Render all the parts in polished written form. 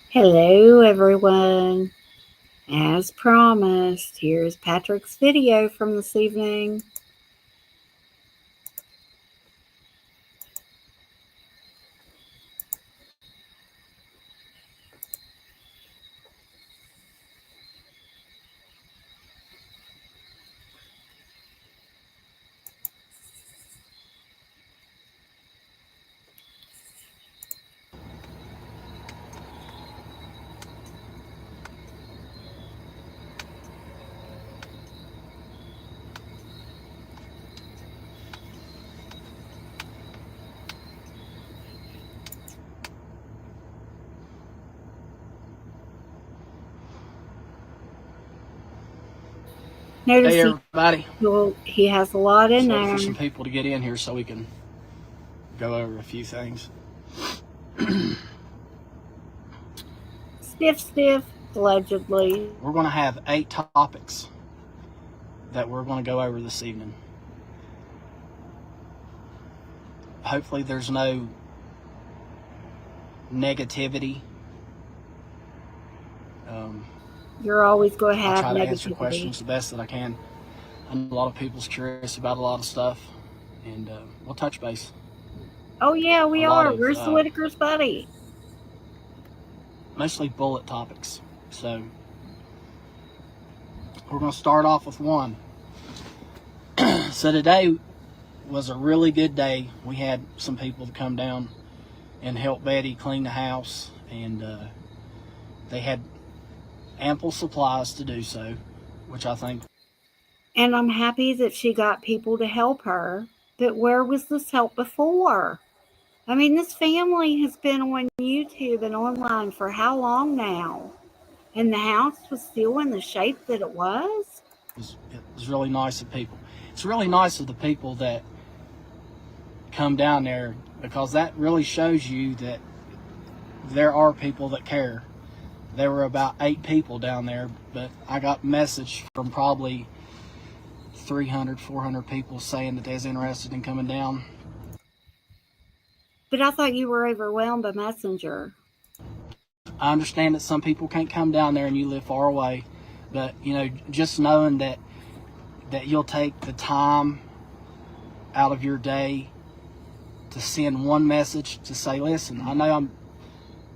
Hello everyone. As promised, here's Patrick's video from this evening. Notice Hey everybody. he has a lot in Just there. waiting for some people to get in here so we can go over a few things. Stiff, allegedly. We're going to have 8 topics that we're going to go over this evening. Hopefully there's no negativity. You're always going to have I'll try to negativity. answer questions the best that I can. I know a lot of people's curious about a lot of stuff, and we'll touch base. Oh yeah, we are. Where's the Whitaker's buddy? Mostly bullet topics. So we're going to start off with one. So today was a really good day. We had some people to come down and help Betty clean the house, and they had ample supplies to do so, which I think. And I'm happy that she got people to help her, but where was this help before? I mean, this family has been on YouTube and online for how long now? And the house was still in the shape that it was? It was really nice of people. It's really nice of the people that come down there, because that really shows you that there are people that care. There were about 8 people down there, but I got a message from probably 300, 400 people saying that they was interested in coming down. But I thought you were overwhelmed by Messenger. I understand that some people can't come down there and you live far away, but you know, just knowing that you'll take the time out of your day to send one message to say, listen, I know I'm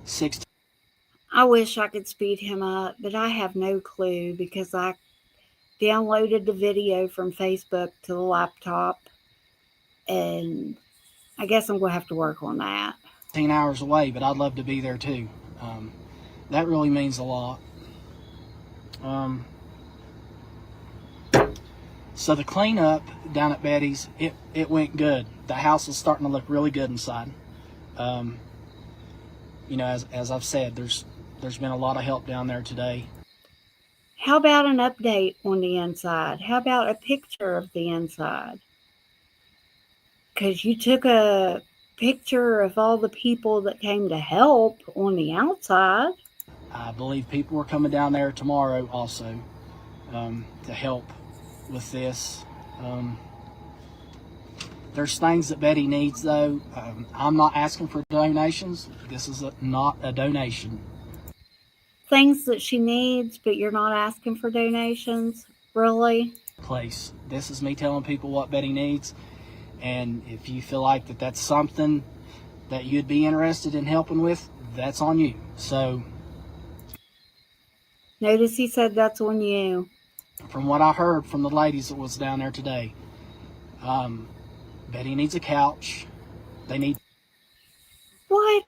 16. I wish I could speed him up, but I have no clue because I downloaded the video from Facebook to the laptop, and I guess I'm going to have to work on that. 10 hours away, but I'd love to be there too. That really means a lot. So the cleanup down at Betty's, it went good. The house is starting to look really good inside. You know, as I've said, there's been a lot of help down there today. How about an update on the inside? How about a picture of the inside? Because you took a picture of all the people that came to help on the outside. I believe people are coming down there tomorrow also to help with this. There's things that Betty needs though. I'm not asking for donations. This is not a donation. Things that she needs, but you're not asking for donations? Really? Place. This is me telling people what Betty needs, and if you feel like that's something that you'd be interested in helping with, that's on you. So notice he said that's on you. From what I heard from the ladies that was down there today, Betty needs a couch. They need. What?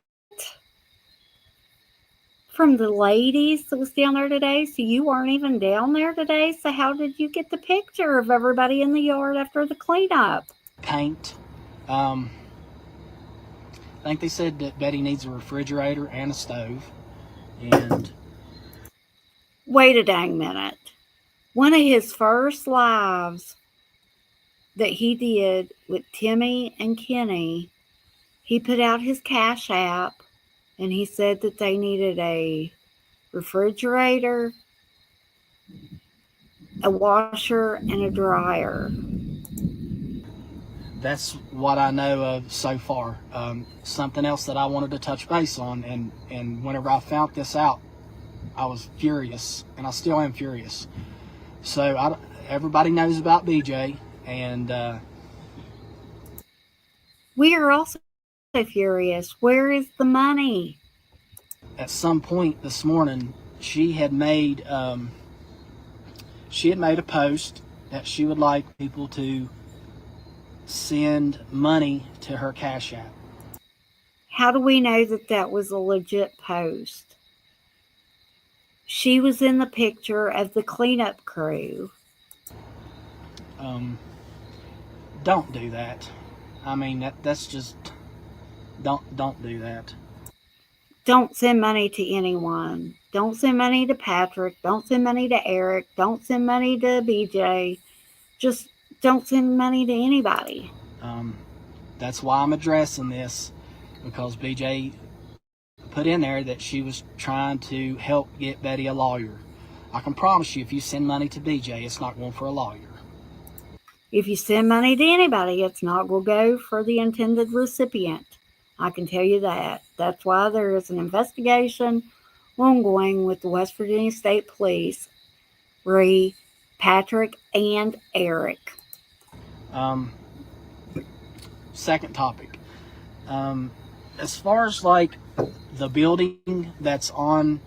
From the ladies that was down there today? So you weren't even down there today? So how did you get the picture of everybody in the yard after the cleanup? Paint. I think they said that Betty needs a refrigerator and a stove. And wait a dang minute. One of his first lives that he did with Timmy and Kenny, he put out his Cash App and he said that they needed a refrigerator, a washer, and a dryer. that's what I know of so far. Something else that I wanted to touch base on, and whenever I found this out, I was furious, and I still am furious. So everybody knows about BJ, and We are also furious. Where is the money? at some point this morning, she had made a post that she would like people to send money to her Cash App. How do we know that that was a legit post? She was in the picture of the cleanup crew. Um, don't do that. I mean, that's just don't do that. Don't send money to anyone. Don't send money to Patrick. Don't send money to Eric. Don't send money to BJ. Just don't send money to anybody. That's why I'm addressing this, because BJ put in there that she was trying to help get Betty a lawyer. I can promise you, if you send money to BJ, it's not going for a lawyer. If you send money to anybody, it's not going to go for the intended recipient. I can tell you that. That's why there is an investigation ongoing with the West Virginia State Police, re Patrick and Eric. Second topic. As far as like the building that's on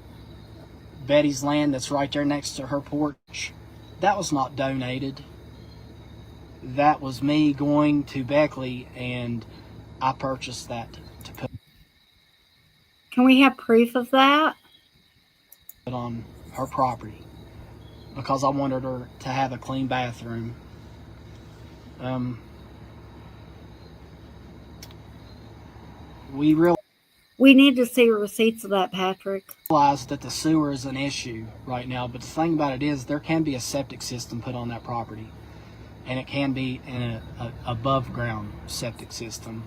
Betty's land that's right there next to her porch, that was not donated. That was me going to Beckley, and I purchased that to put Can we have proof of that? on her property because I wanted her to have a clean bathroom. We need to see receipts of that, Patrick. realize that the sewer is an issue right now, but the thing about it is there can be a septic system put on that property, and it can be in a above ground septic system.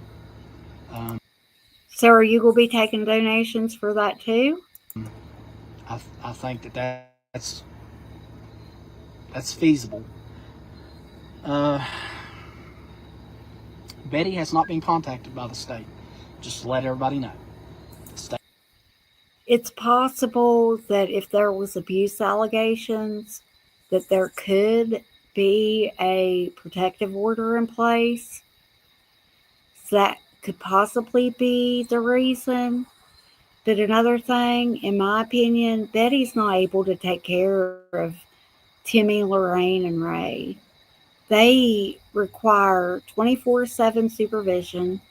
So are you going to be taking donations for that too? I think that's feasible. Betty has not been contacted by the state. Just to let everybody know. It's possible that if there was abuse allegations, that there could be a protective order in place. So that could possibly be the reason. But another thing, in my opinion, Betty's not able to take care of Timmy, Lorraine, and Ray. They require 24/7 supervision.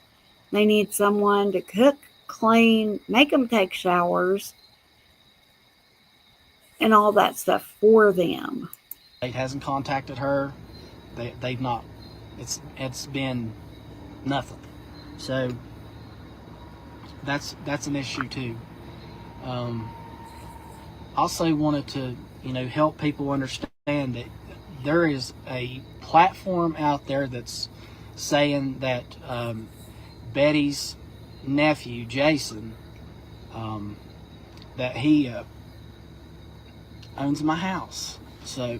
They need someone to cook, clean, make them take showers, and all that stuff for them. State hasn't contacted her. They've not. It's been nothing. So that's an issue too. Also wanted to help people understand that there is a platform out there that's saying that Betty's nephew Jason, that he owns my house. So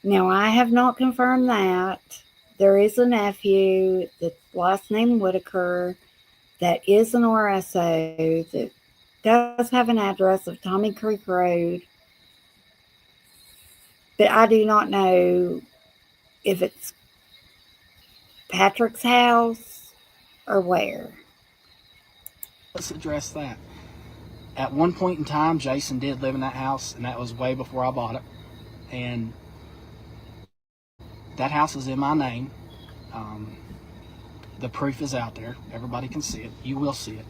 Now, I have not confirmed that. There is a nephew, the last name Whitaker, that is an RSO, that does have an address of Tommy Creek Road. But I do not know if it's Patrick's house or where. let's address that. At one point in time, Jason did live in that house, and that was way before I bought it. And that house is in my name. The proof is out there. Everybody can see it. You will see it.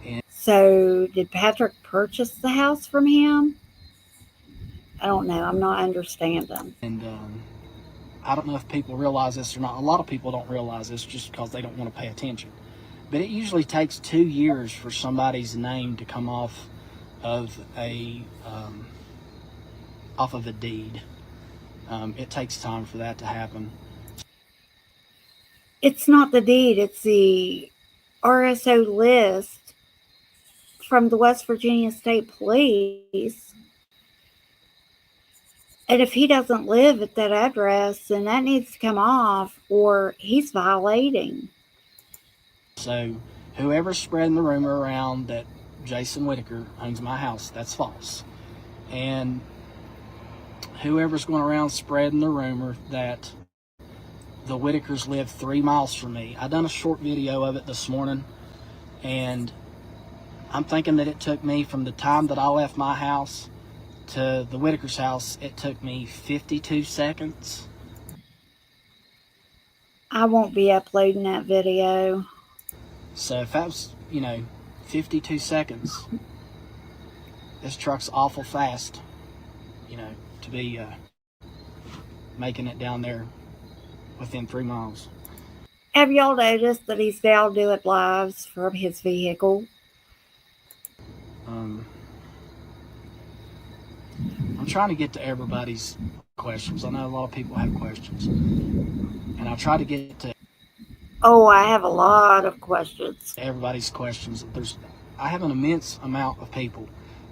And so, did Patrick purchase the house from him? I don't know. I'm not understanding. And I don't know if people realize this or not. A lot of people don't realize this just because they don't want to pay attention. But it usually takes 2 years for somebody's name to come off of a deed. It takes time for that to happen. It's not the deed, it's the RSO list from the West Virginia State Police And if he doesn't live at that address, then that needs to come off, or he's violating. So whoever's spreading the rumor around that Jason Whitaker owns my house, that's false. And whoever's going around spreading the rumor that the Whitakers live 3 miles from me, I done a short video of it this morning, and I'm thinking that it took me from the time that I left my house to the Whitaker's house, it took me 52 seconds. I won't be uploading that video. So if that was, 52 seconds, this truck's awful fast, to be making it down there within 3 miles. Have y'all noticed that he's now doing lives from his vehicle? I'm trying to get to everybody's questions. I know a lot of people have questions, and I'll try to get to Oh, I have a lot of questions. everybody's questions. I have an immense amount of people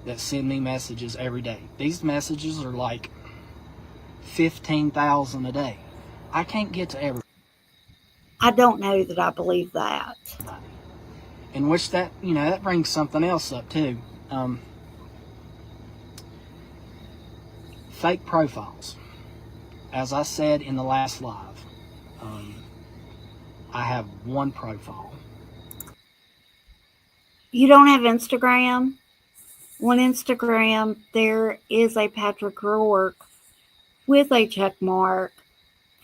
that send me messages every day. These messages are like 15,000 a day. I can't get to everybody. I don't know that I believe that. In which that brings something else up too. Fake profiles. As I said in the last live, I have one profile. You don't have Instagram? On Instagram, there is a Patrick Rourke with a check mark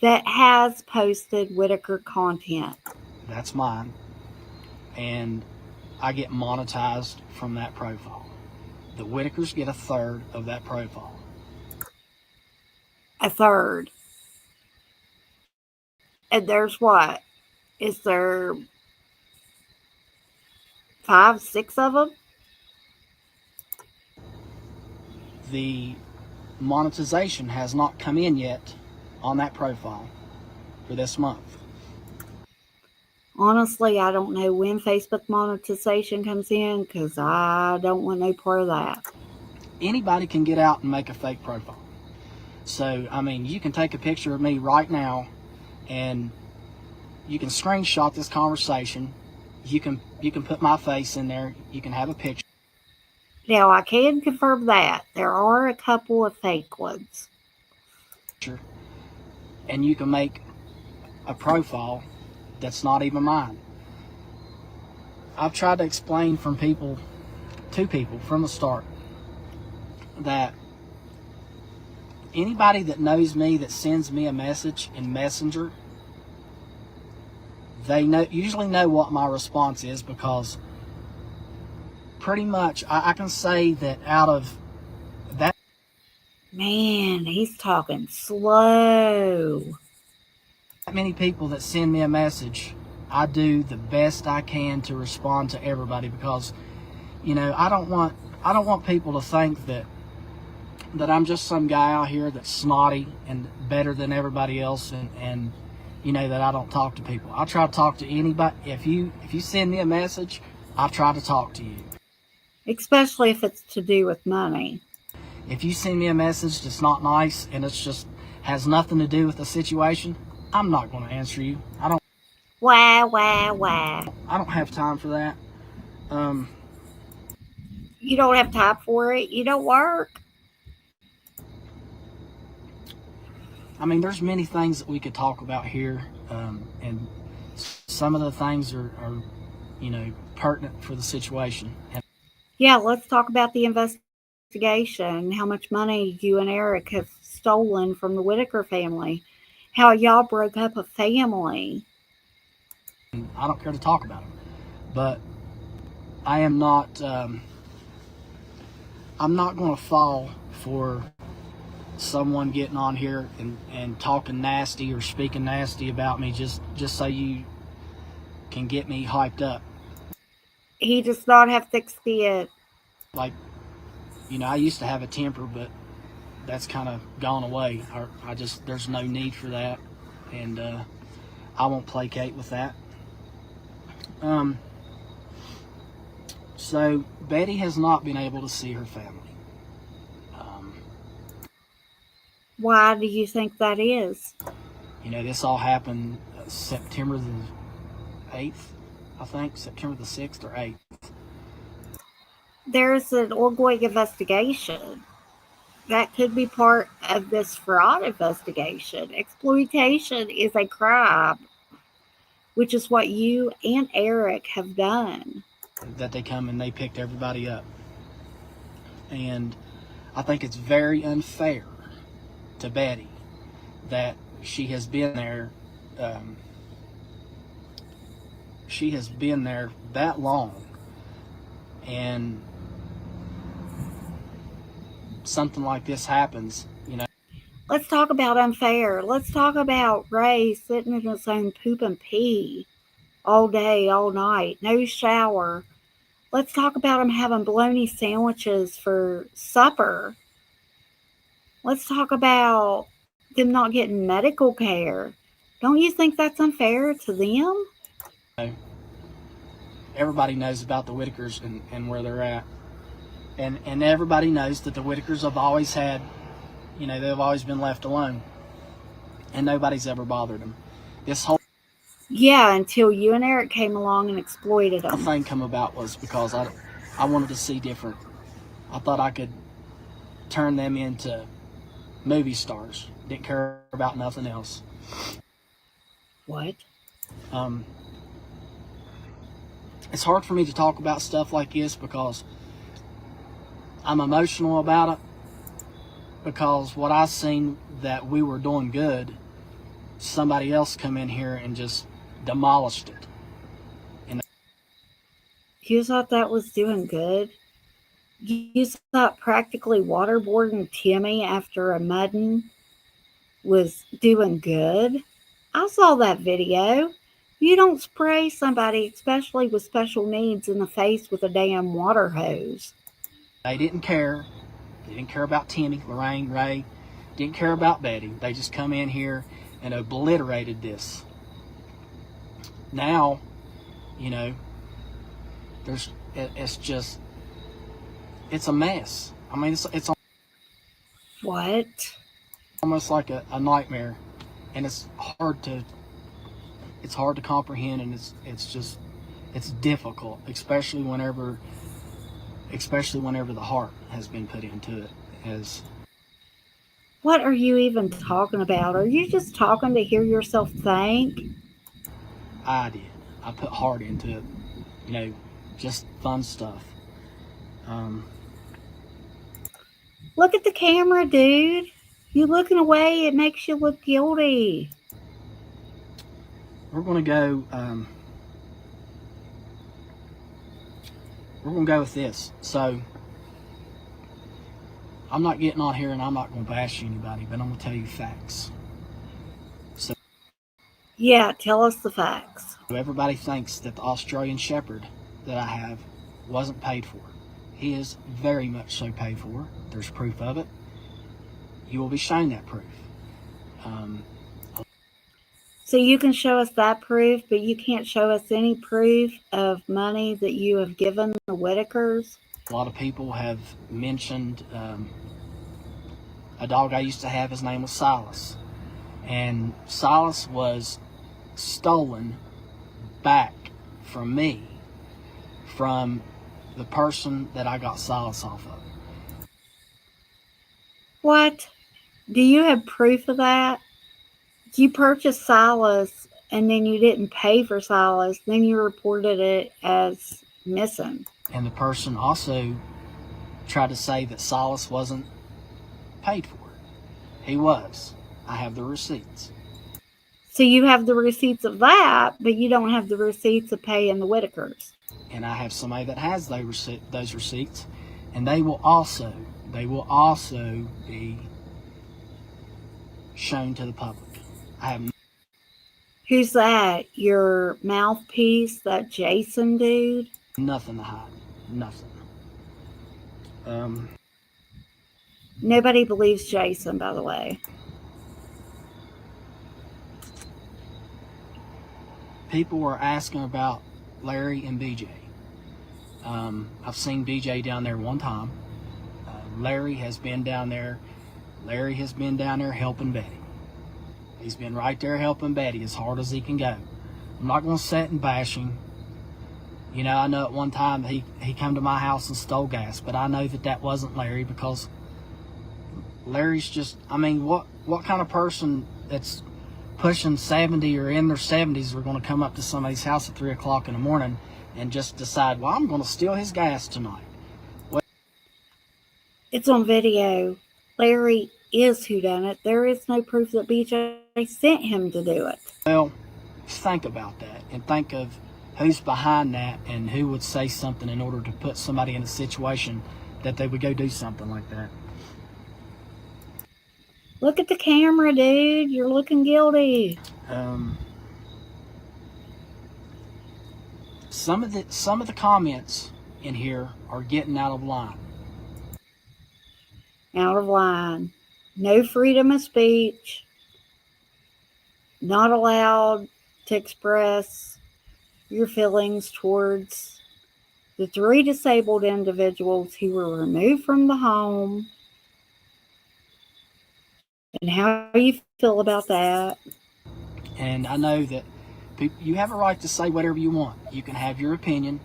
that has posted Whitaker content. That's mine. And I get monetized from that profile. The Whitakers get a third of that profile. A third. And there's what? Is there 5, 6 of them? The monetization has not come in yet on that profile for this month. Honestly, I don't know when Facebook monetization comes in because I don't want no part of that. Anybody can get out and make a fake profile. So, you can take a picture of me right now and you can screenshot this conversation. You can put my face in there. You can have a picture. Now, I can confirm that. There are a couple of fake ones. And you can make a profile that's not even mine. I've tried to explain to people from the start that anybody that knows me that sends me a message in Messenger, they usually know what my response is, because pretty much I can say that out of that. Man, he's talking slow. That many people that send me a message, I do the best I can to respond to everybody, because I don't want people to think that I'm just some guy out here that's snotty and better than everybody else, and that I don't talk to people. I try to talk to anybody. If you send me a message, I try to talk to you. Especially if it's to do with money. If you send me a message that's not nice and it's just has nothing to do with the situation, I'm not going to answer you. I don't. Wah, wah, wah. I don't have time for that. You don't have time for it. You don't work. There's many things that we could talk about here, and some of the things are pertinent for the situation. Yeah, let's talk about the investigation, how much money you and Eric have stolen from the Whitaker family, how y'all broke up a family. I don't care to talk about it, but I am not. I'm not going to fall for someone getting on here and talking nasty or speaking nasty about me just so you can get me hyped up. He does not have thick skin. Like, I used to have a temper, but that's kind of gone away. There's no need for that, and I won't placate with that. So Betty has not been able to see her family. Why do you think that is? You know, this all happened September the 8th, I think, September the 6th or 8th. There's an ongoing investigation. That could be part of this fraud investigation. Exploitation is a crime, which is what you and Eric have done. That they come and they picked everybody up. And I think it's very unfair to Betty that she has been there. She has been there that long, and something like this happens. You know. Let's talk about unfair. Let's talk about Ray sitting in his own poop and pee all day, all night, no shower. Let's talk about him having bologna sandwiches for supper. Let's talk about them not getting medical care. Don't you think that's unfair to them? Everybody knows about the Whitakers and where they're at. And everybody knows that the Whitakers have always had, you know, they've always been left alone. And nobody's ever bothered them. This whole Until you and Eric came along and exploited them. thing come about was because I wanted to see different. I thought I could turn them into movie stars. Didn't care about nothing else. What? It's hard for me to talk about stuff like this because I'm emotional about it. Because what I seen that we were doing good, somebody else come in here and just demolished it. And You thought that was doing good? You thought practically waterboarding Timmy after a mudding was doing good? I saw that video. You don't spray somebody, especially with special needs, in the face with a damn water hose. they didn't care. They didn't care about Timmy, Lorraine, Ray. Didn't care about Betty. They just come in here and obliterated this. Now, you know, it's a mess. I mean, it's What? almost like a nightmare, and it's hard to comprehend, and it's difficult, especially whenever the heart has been put into it. What are you even talking about? Are you just talking to hear yourself think? I did. I put heart into it, you know, just fun stuff. Look at the camera, dude. You looking away, it makes you look guilty. We're gonna go. We're gonna go with this. So I'm not getting on here and I'm not gonna bash anybody, but I'm gonna tell you facts. So Yeah, tell us the facts. everybody thinks that the Australian Shepherd that I have wasn't paid for. He is very much so paid for. There's proof of it. You will be shown that proof. So you can show us that proof, but you can't show us any proof of money that you have given the Whitakers? A lot of people have mentioned a dog I used to have. His name was Silas. And Silas was stolen back from me, from the person that I got Silas off of. What? Do you have proof of that? You purchased Silas and then you didn't pay for Silas, then you reported it as missing. And the person also tried to say that Silas wasn't paid for it. He was. I have the receipts. So you have the receipts of that, but you don't have the receipts of paying the Whitakers. And I have somebody that has those receipts, and they will also be shown to the public. I have Who's that? Your mouthpiece, that Jason dude? nothing to hide. Nothing. Nobody believes Jason, by the way. People were asking about Larry and BJ. I've seen BJ down there one time. Larry has been down there Larry has been down there helping Betty. He's been right there helping Betty as hard as he can go. I'm not going to sit and bash him. You know, I know at one time he came to my house and stole gas, but I know that wasn't Larry, because Larry's just, I mean, what kind of person that's pushing 70 or in their 70s are going to come up to somebody's house at 3 o'clock in the morning and just decide, well, I'm going to steal his gas tonight? It's on video. Larry is who done it. There is no proof that BJ sent him to do it. Well, think about that and think of who's behind that and who would say something in order to put somebody in a situation that they would go do something like that. Look at the camera, dude. You're looking guilty. Some of the comments in here are getting out of line. Out of line. No freedom of speech. Not allowed to express your feelings towards the 3 disabled individuals who were removed from the home. And how you feel about that. And I know that you have a right to say whatever you want. You can have your opinion,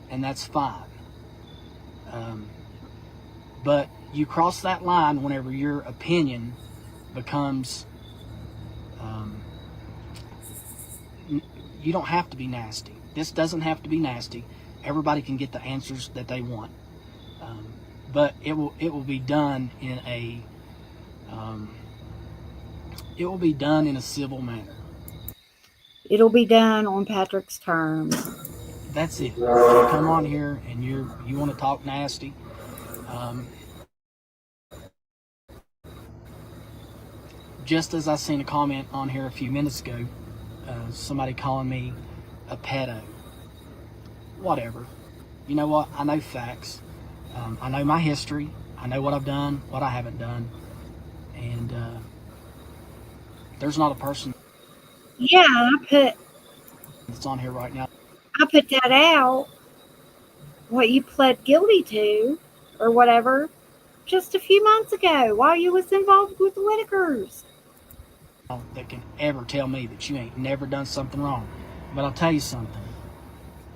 and that's fine. But you cross that line whenever your opinion becomes, you don't have to be nasty. This doesn't have to be nasty. Everybody can get the answers that they want. But it will be done in a civil manner. It'll be done on Patrick's terms. That's it. If you come on here and you want to talk nasty, just as I seen a comment on here a few minutes ago, somebody calling me a pedo. Whatever. You know what? I know facts. I know my history. I know what I've done, what I haven't done, and there's not a person Yeah, that's on here right now. I put that out, what you pled guilty to, or whatever, just a few months ago while you was involved with the Whitakers. That can ever tell me that you ain't never done something wrong. But I'll tell you something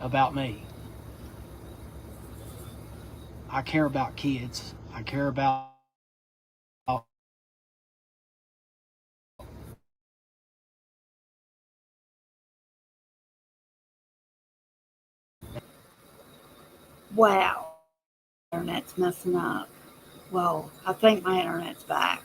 about me. I care about kids. I care about Wow. Internet's messing up. Well, I think my internet's back.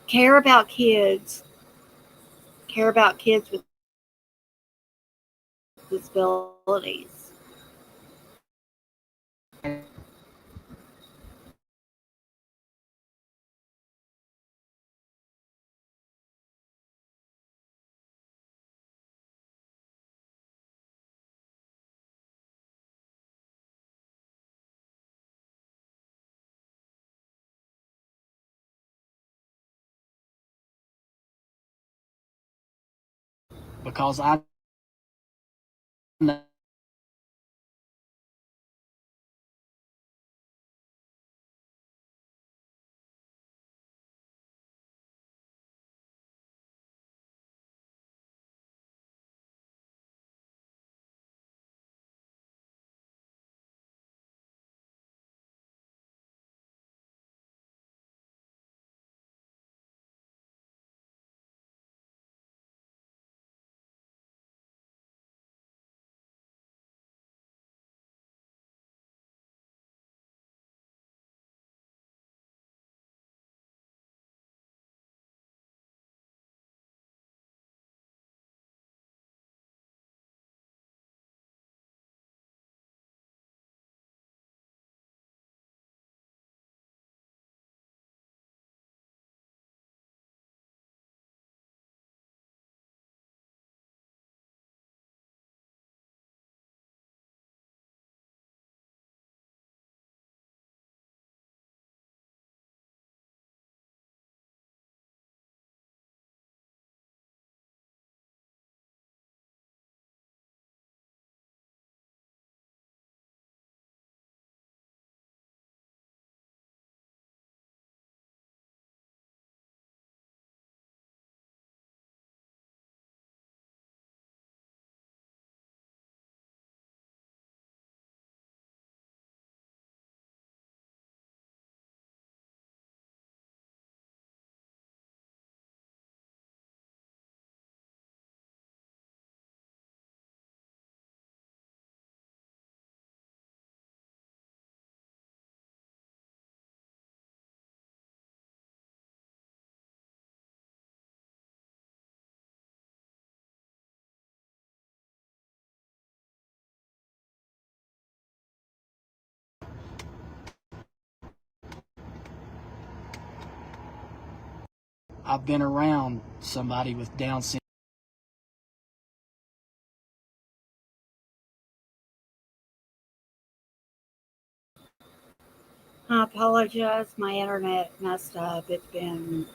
Care about kids. Care about kids with disabilities. because I know I've been around somebody with Down syndrome. I apologize. My internet messed up. It's been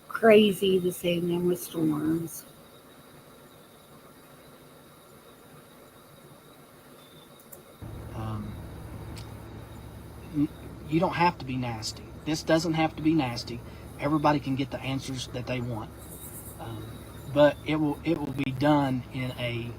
crazy this evening with storms. Um, you don't have to be nasty. This doesn't have to be nasty. Everybody can get the answers that they want, but it will be done in a